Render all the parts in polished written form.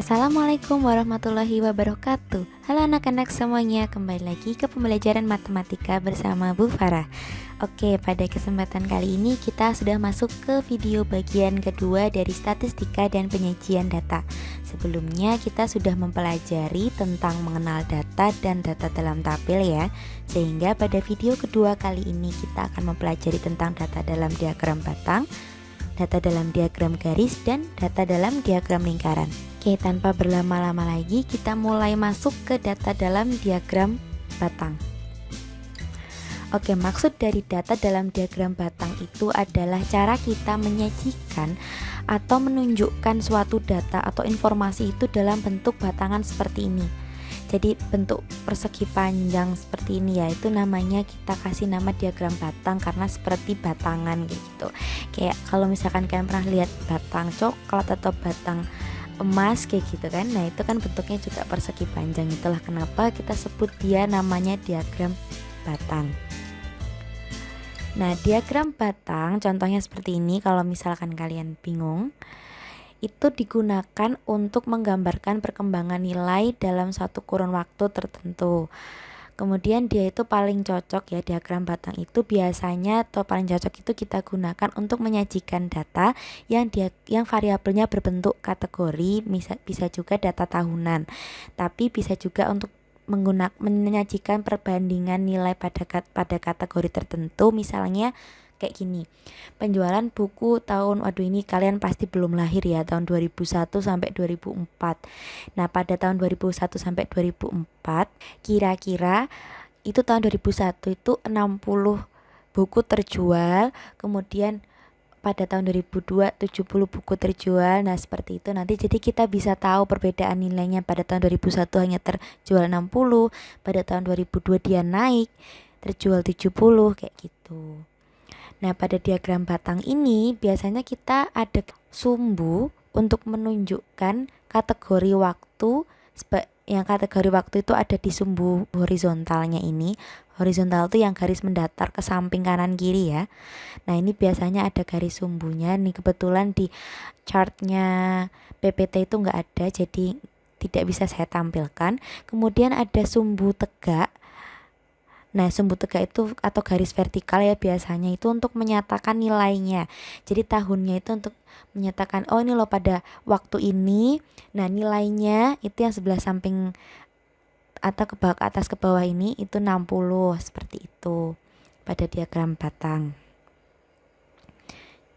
Assalamualaikum warahmatullahi wabarakatuh. Halo anak-anak semuanya, kembali lagi ke pembelajaran matematika bersama Bu Farah. Oke, pada kesempatan kali ini kita sudah masuk ke video bagian kedua dari statistika dan penyajian data. Sebelumnya kita sudah mempelajari tentang mengenal data dan data dalam tabel ya. Sehingga pada video kedua kali ini kita akan mempelajari tentang data dalam diagram batang, data dalam diagram garis, dan data dalam diagram lingkaran. Oke, tanpa berlama-lama lagi kita mulai masuk ke data dalam diagram batang. Oke, maksud dari data dalam diagram batang itu adalah cara kita menyajikan atau menunjukkan suatu data atau informasi itu dalam bentuk batangan seperti ini. Jadi bentuk persegi panjang seperti ini ya, itu namanya kita kasih nama diagram batang karena seperti batangan gitu. Kayak kalau misalkan kalian pernah lihat batang coklat atau batang emas kayak gitu kan. Nah, itu kan bentuknya juga persegi panjang. Itulah kenapa kita sebut dia namanya diagram batang. Nah, diagram batang contohnya seperti ini. Kalau misalkan kalian bingung, itu digunakan untuk menggambarkan perkembangan nilai dalam satu kurun waktu tertentu. Kemudian dia itu paling cocok ya, diagram batang itu biasanya atau paling cocok itu kita gunakan untuk menyajikan data yang variabelnya berbentuk kategori, bisa juga data tahunan. Tapi bisa juga untuk menyajikan perbandingan nilai pada kategori tertentu, misalnya kayak gini. Penjualan buku tahun, waduh ini kalian pasti belum lahir ya, tahun 2001 sampai 2004. Nah, pada tahun 2001 sampai 2004 kira-kira itu tahun 2001 itu 60 buku terjual, kemudian pada tahun 2002 70 buku terjual. Nah, seperti itu nanti, jadi kita bisa tahu perbedaan nilainya. Pada tahun 2001 hanya terjual 60, pada tahun 2002 dia naik terjual 70 kayak gitu. Nah, pada diagram batang ini biasanya kita ada sumbu untuk menunjukkan kategori waktu. Yang kategori waktu itu ada di sumbu horizontalnya ini. Horizontal itu yang garis mendatar ke samping kanan kiri ya. Nah, ini biasanya ada garis sumbunya. Nih kebetulan di chartnya PPT itu nggak ada, jadi tidak bisa saya tampilkan. Kemudian ada sumbu tegak. Nah, sumbu tegak itu atau garis vertikal ya, biasanya itu untuk menyatakan nilainya. Jadi tahunnya itu untuk menyatakan, oh ini loh pada waktu ini. Nah, nilainya itu yang sebelah samping atau ke atas ke bawah ini itu 60, seperti itu pada diagram batang.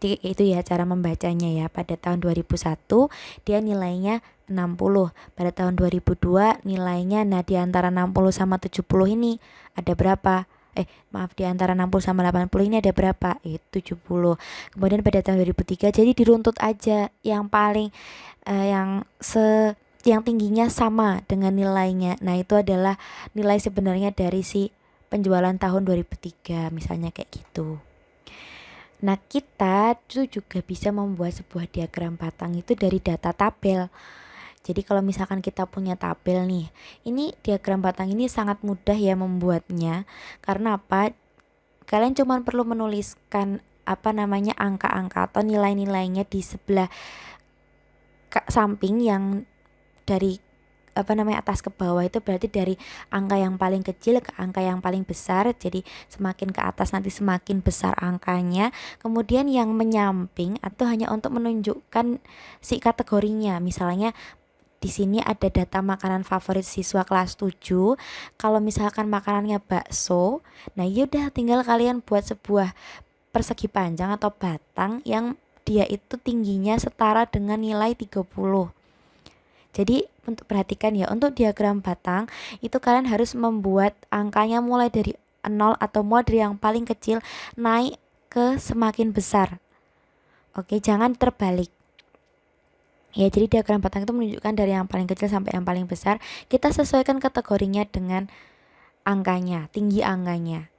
Jadi itu ya cara membacanya ya. Pada tahun 2001 dia nilainya 60. Pada tahun 2002 nilainya, nah di antara 60 sama 70 ini ada berapa? Di antara 60 sama 80 ini ada berapa? Itu 70. Kemudian pada tahun 2003 jadi diruntut aja yang paling yang tingginya sama dengan nilainya. Nah, itu adalah nilai sebenarnya dari si penjualan tahun 2003, misalnya kayak gitu. Nah, kita tuh juga bisa membuat sebuah diagram batang itu dari data tabel. Jadi kalau misalkan kita punya tabel nih, ini diagram batang ini sangat mudah ya membuatnya. Karena apa? Kalian cuma perlu menuliskan angka-angka atau nilai-nilainya di sebelah samping yang dari atas ke bawah. Itu berarti dari angka yang paling kecil ke angka yang paling besar. Jadi semakin ke atas nanti semakin besar angkanya. Kemudian yang menyamping atau hanya untuk menunjukkan si kategorinya. Misalnya di sini ada data makanan favorit siswa kelas 7. Kalau misalkan makanannya bakso, nah yaudah tinggal kalian buat sebuah persegi panjang atau batang yang dia itu tingginya setara dengan nilai 30. Jadi untuk perhatikan ya, untuk diagram batang itu kalian harus membuat angkanya mulai dari 0 atau mulai dari yang paling kecil naik ke semakin besar. Oke, jangan terbalik. Ya, jadi diagram batang itu menunjukkan dari yang paling kecil sampai yang paling besar. Kita sesuaikan kategorinya dengan angkanya, tinggi angkanya.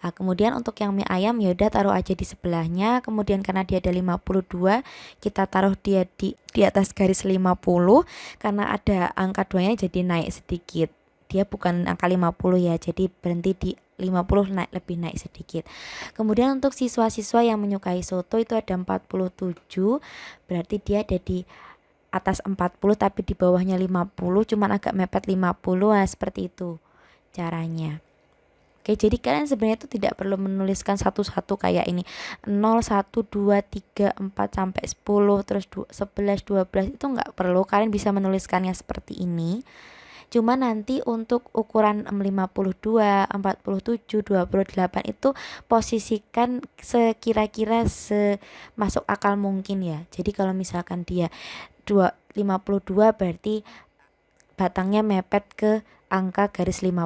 Nah, kemudian untuk yang mie ayam ya udah taruh aja di sebelahnya. Kemudian karena dia ada 52, kita taruh dia di atas garis 50. Karena ada angka 2-nya jadi naik sedikit. Dia bukan angka 50 ya, jadi berhenti di 50, lebih naik sedikit. Kemudian untuk siswa-siswa yang menyukai soto itu ada 47, berarti dia ada di atas 40 tapi di bawahnya 50, cuman agak mepet 50, nah seperti itu caranya. Oke, jadi kalian sebenarnya itu tidak perlu menuliskan satu-satu kayak ini 0, 1, 2, 3, 4 sampai 10 terus 11, 12 itu nggak perlu. Kalian bisa menuliskannya seperti ini. Cuma nanti untuk ukuran 52, 47, 28 itu posisikan sekira-kira semasuk akal mungkin ya. Jadi kalau misalkan dia 52 berarti batangnya mepet ke angka garis 50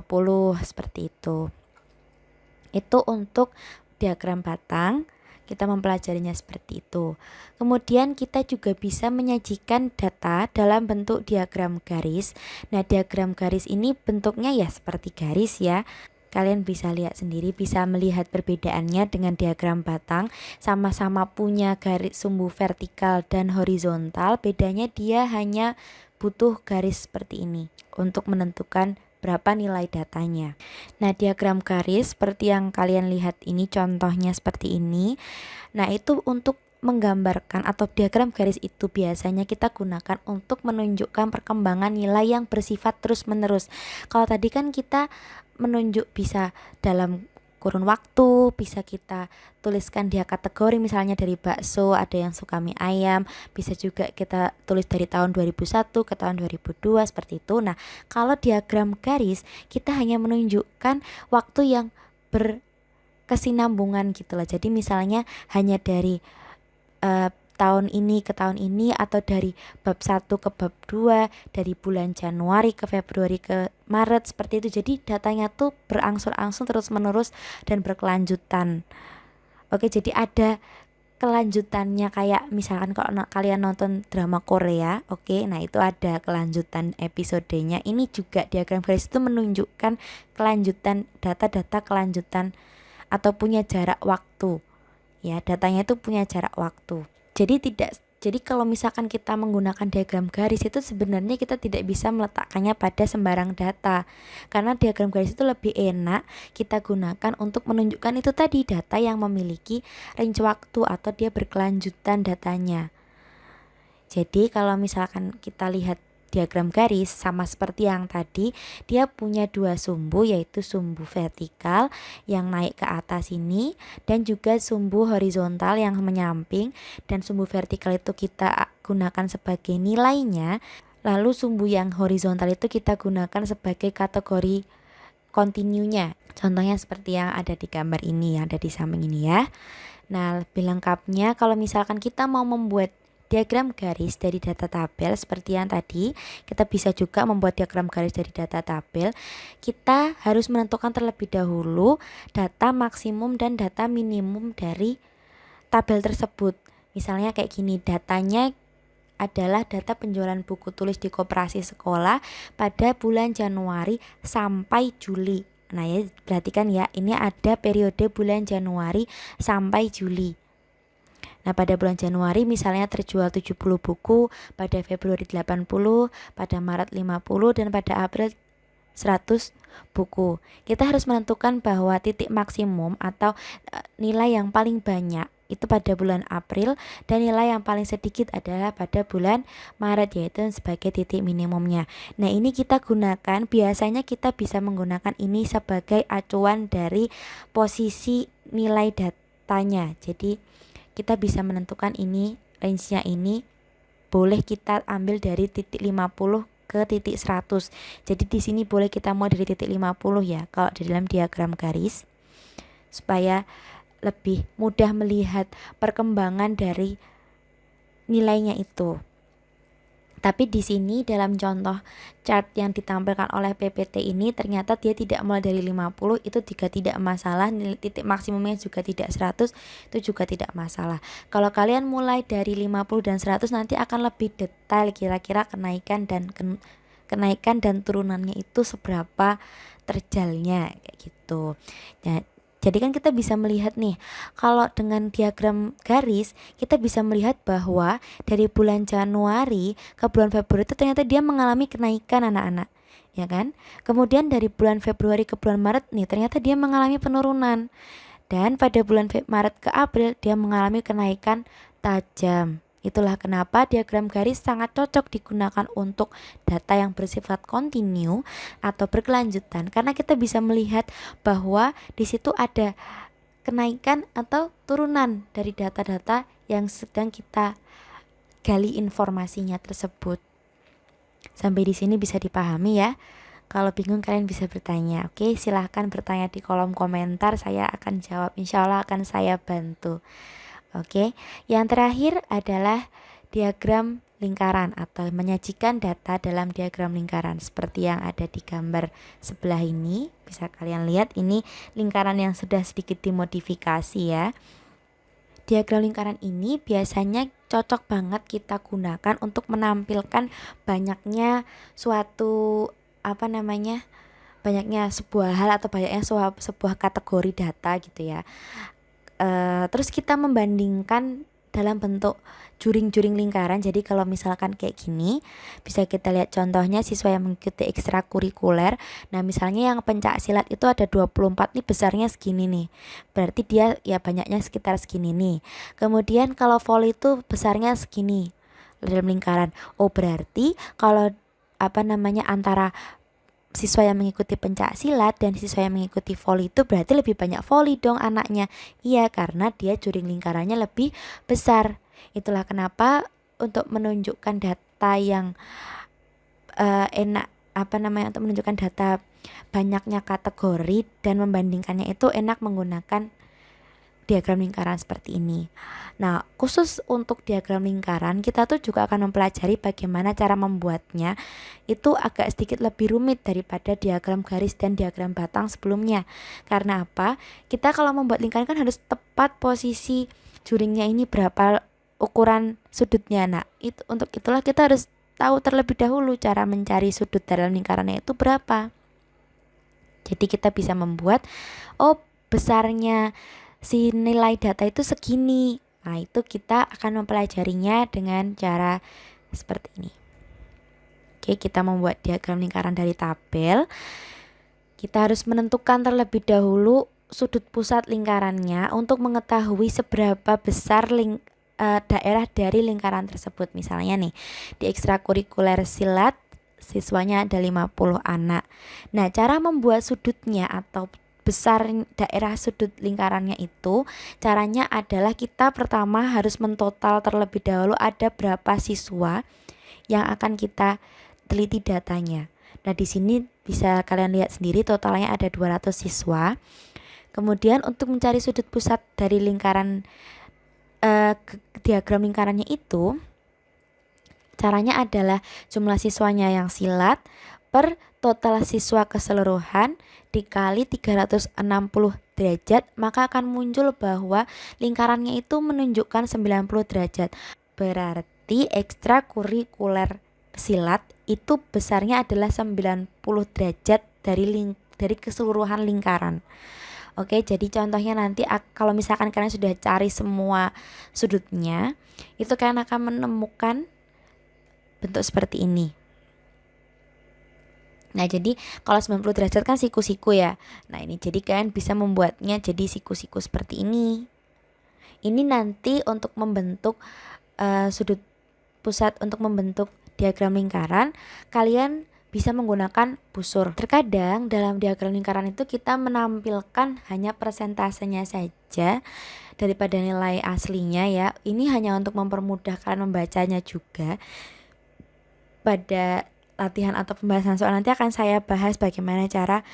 seperti itu. Itu untuk diagram batang, kita mempelajarinya seperti itu. Kemudian kita juga bisa menyajikan data dalam bentuk diagram garis. Nah, diagram garis ini bentuknya ya seperti garis ya. Kalian bisa lihat sendiri, bisa melihat perbedaannya dengan diagram batang. Sama-sama punya garis sumbu vertikal dan horizontal. Bedanya dia hanya butuh garis seperti ini untuk menentukan berapa nilai datanya. Nah, diagram garis seperti yang kalian lihat ini, contohnya seperti ini. Nah, itu untuk menggambarkan, atau diagram garis itu biasanya kita gunakan untuk menunjukkan perkembangan nilai yang bersifat terus-menerus. Kalau tadi kan kita menunjuk bisa dalam kurun waktu, bisa kita tuliskan dia kategori, misalnya dari bakso ada yang suka mie ayam, bisa juga kita tulis dari tahun 2001 ke tahun 2002 seperti itu. Nah, kalau diagram garis kita hanya menunjukkan waktu yang berkesinambungan gitu lah. Jadi misalnya hanya dari tahun ini ke tahun ini, atau dari bab 1 ke bab 2, dari bulan Januari ke Februari ke Maret seperti itu. Jadi datanya tuh berangsur-angsur terus menerus dan berkelanjutan. Oke, jadi ada kelanjutannya, kayak misalkan kalau kalian nonton drama Korea, oke, nah itu ada kelanjutan episodenya. Ini juga diagram garis itu menunjukkan kelanjutan data-data, kelanjutan atau punya jarak waktu. Ya, datanya itu punya jarak waktu. Jadi kalau misalkan kita menggunakan diagram garis itu sebenarnya kita tidak bisa meletakkannya pada sembarang data. Karena diagram garis itu lebih enak kita gunakan untuk menunjukkan itu tadi, data yang memiliki range waktu atau dia berkelanjutan datanya. Jadi kalau misalkan kita lihat diagram garis sama seperti yang tadi, dia punya dua sumbu, yaitu sumbu vertikal yang naik ke atas ini dan juga sumbu horizontal yang menyamping. Dan sumbu vertikal itu kita gunakan sebagai nilainya, lalu sumbu yang horizontal itu kita gunakan sebagai kategori kontinunya. Contohnya seperti yang ada di gambar ini, yang ada di samping ini ya. Nah, lebih lengkapnya kalau misalkan kita mau membuat diagram garis dari data tabel seperti yang tadi, kita bisa juga membuat diagram garis dari data tabel. Kita harus menentukan terlebih dahulu data maksimum dan data minimum dari tabel tersebut. Misalnya kayak gini, datanya adalah data penjualan buku tulis di koperasi sekolah pada bulan Januari sampai Juli. Nah ya, perhatikan ya, ini ada periode bulan Januari sampai Juli. Nah, pada bulan Januari misalnya terjual 70 buku, pada Februari 80, pada Maret 50, dan pada April 100 buku. Kita harus menentukan bahwa titik maksimum atau nilai yang paling banyak itu pada bulan April, dan nilai yang paling sedikit adalah pada bulan Maret, yaitu sebagai titik minimumnya. Nah, ini kita gunakan, biasanya kita bisa menggunakan ini sebagai acuan dari posisi nilai datanya. Jadi kita bisa menentukan ini, range-nya ini boleh kita ambil dari titik 50 ke titik 100. Jadi di sini boleh kita mulai dari titik 50 ya, kalau di dalam diagram garis, supaya lebih mudah melihat perkembangan dari nilainya itu. Tapi di sini dalam contoh chart yang ditampilkan oleh PPT ini ternyata dia tidak mulai dari 50, itu juga tidak masalah. Titik maksimumnya juga tidak 100, itu juga tidak masalah. Kalau kalian mulai dari 50 dan 100 nanti akan lebih detail kira-kira kenaikan dan turunannya itu seberapa terjalnya kayak gitu. Nah, jadi kan kita bisa melihat nih, kalau dengan diagram garis kita bisa melihat bahwa dari bulan Januari ke bulan Februari itu ternyata dia mengalami kenaikan anak-anak, ya kan? Kemudian dari bulan Februari ke bulan Maret nih ternyata dia mengalami penurunan. Dan pada bulan Maret ke April dia mengalami kenaikan tajam. Itulah kenapa diagram garis sangat cocok digunakan untuk data yang bersifat kontinu atau berkelanjutan, karena kita bisa melihat bahwa di situ ada kenaikan atau turunan dari data-data yang sedang kita gali informasinya tersebut. Sampai di sini bisa dipahami ya. Kalau bingung kalian bisa bertanya. Oke, silahkan bertanya di kolom komentar, saya akan jawab, insya Allah akan saya bantu. Oke, yang terakhir adalah diagram lingkaran atau menyajikan data dalam diagram lingkaran seperti yang ada di gambar sebelah ini. Bisa kalian lihat ini lingkaran yang sudah sedikit dimodifikasi ya. Diagram lingkaran ini biasanya cocok banget kita gunakan untuk menampilkan banyaknya suatu banyaknya sebuah hal atau banyaknya sebuah kategori data gitu ya. Terus kita membandingkan dalam bentuk juring-juring lingkaran. Jadi kalau misalkan kayak gini, bisa kita lihat contohnya siswa yang mengikuti ekstrakurikuler. Nah misalnya yang pencak silat itu ada 24 nih, besarnya segini nih, berarti dia ya banyaknya sekitar segini nih. Kemudian kalau voli itu besarnya segini dalam lingkaran. Oh berarti kalau antara siswa yang mengikuti pencak silat dan siswa yang mengikuti voli itu berarti lebih banyak voli dong anaknya. Iya, karena dia juring lingkarannya lebih besar. Itulah kenapa untuk menunjukkan data yang untuk menunjukkan data banyaknya kategori dan membandingkannya itu enak menggunakan diagram lingkaran seperti ini. Nah, khusus untuk diagram lingkaran kita tuh juga akan mempelajari bagaimana cara membuatnya. Itu agak sedikit lebih rumit daripada diagram garis dan diagram batang sebelumnya. Karena apa? Kita kalau membuat lingkaran kan harus tepat posisi juringnya ini berapa ukuran sudutnya. Nah, untuk itulah kita harus tahu terlebih dahulu cara mencari sudut dalam lingkarannya itu berapa. Jadi kita bisa membuat besarnya si nilai data itu segini. Nah itu kita akan mempelajarinya dengan cara seperti ini. Oke, kita membuat diagram lingkaran dari tabel. Kita harus menentukan terlebih dahulu sudut pusat lingkarannya untuk mengetahui seberapa besar daerah dari lingkaran tersebut. Misalnya nih, di ekstrakurikuler silat siswanya ada 50 anak. Nah cara membuat sudutnya atau besar daerah sudut lingkarannya itu caranya adalah kita pertama harus mentotal terlebih dahulu ada berapa siswa yang akan kita teliti datanya. Nah di sini bisa kalian lihat sendiri totalnya ada 200 siswa. Kemudian untuk mencari sudut pusat dari lingkaran diagram lingkarannya itu caranya adalah jumlah siswanya yang silat per total siswa keseluruhan dikali 360 derajat, maka akan muncul bahwa lingkarannya itu menunjukkan 90 derajat. Berarti ekstrakurikuler silat itu besarnya adalah 90 derajat dari keseluruhan lingkaran. Oke, jadi contohnya nanti kalau misalkan kalian sudah cari semua sudutnya, itu kalian akan menemukan bentuk seperti ini. Nah jadi kalau 90 derajat kan siku-siku ya. Nah ini jadi kalian bisa membuatnya jadi siku-siku seperti ini. Ini nanti untuk membentuk sudut pusat, untuk membentuk diagram lingkaran kalian bisa menggunakan busur. Terkadang dalam diagram lingkaran itu kita menampilkan hanya persentasenya saja daripada nilai aslinya ya. Ini hanya untuk mempermudah kalian membacanya juga. Pada latihan atau pembahasan soal nanti akan saya bahas bagaimana cara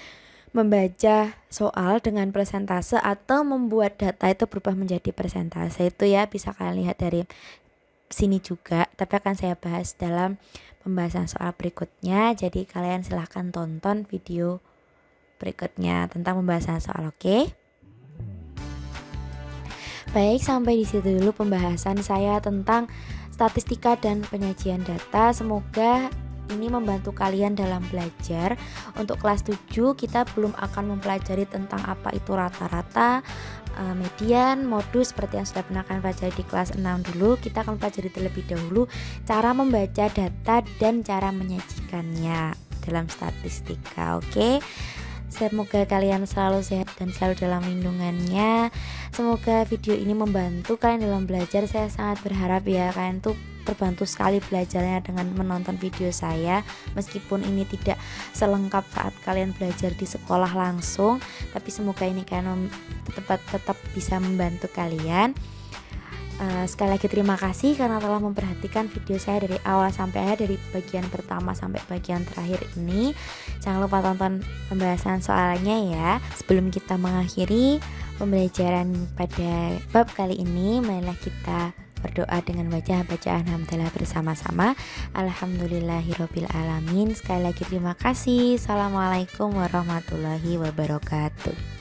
membaca soal dengan persentase atau membuat data itu berubah menjadi persentase. Itu ya bisa kalian lihat dari sini juga, tapi akan saya bahas dalam pembahasan soal berikutnya. Jadi kalian silahkan tonton video berikutnya tentang pembahasan soal, oke? Baik, sampai di situ dulu pembahasan saya tentang statistika dan penyajian data. Semoga ini membantu kalian dalam belajar. Untuk kelas 7 kita belum akan mempelajari tentang apa itu rata-rata, median, modus seperti yang sudah pernah kalian pelajari di kelas 6 dulu. Kita akan pelajari terlebih dahulu cara membaca data dan cara menyajikannya dalam statistika, oke? Semoga kalian selalu sehat dan selalu dalam lindungannya. Semoga video ini membantu kalian dalam belajar. Saya sangat berharap ya kalian tuh terbantu sekali belajarnya dengan menonton video saya. Meskipun ini tidak selengkap saat kalian belajar di sekolah langsung, tapi semoga ini kalian tetap bisa membantu kalian. Sekali lagi terima kasih karena telah memperhatikan video saya dari awal sampai akhir, dari bagian pertama sampai bagian terakhir ini. Jangan lupa tonton pembahasan soalnya ya. Sebelum kita mengakhiri pembelajaran pada bab kali ini, marilah kita berdoa dengan bacaan hamdalah bersama-sama. Alhamdulillahirabbil alamin. Sekali lagi terima kasih. Assalamualaikum warahmatullahi wabarakatuh.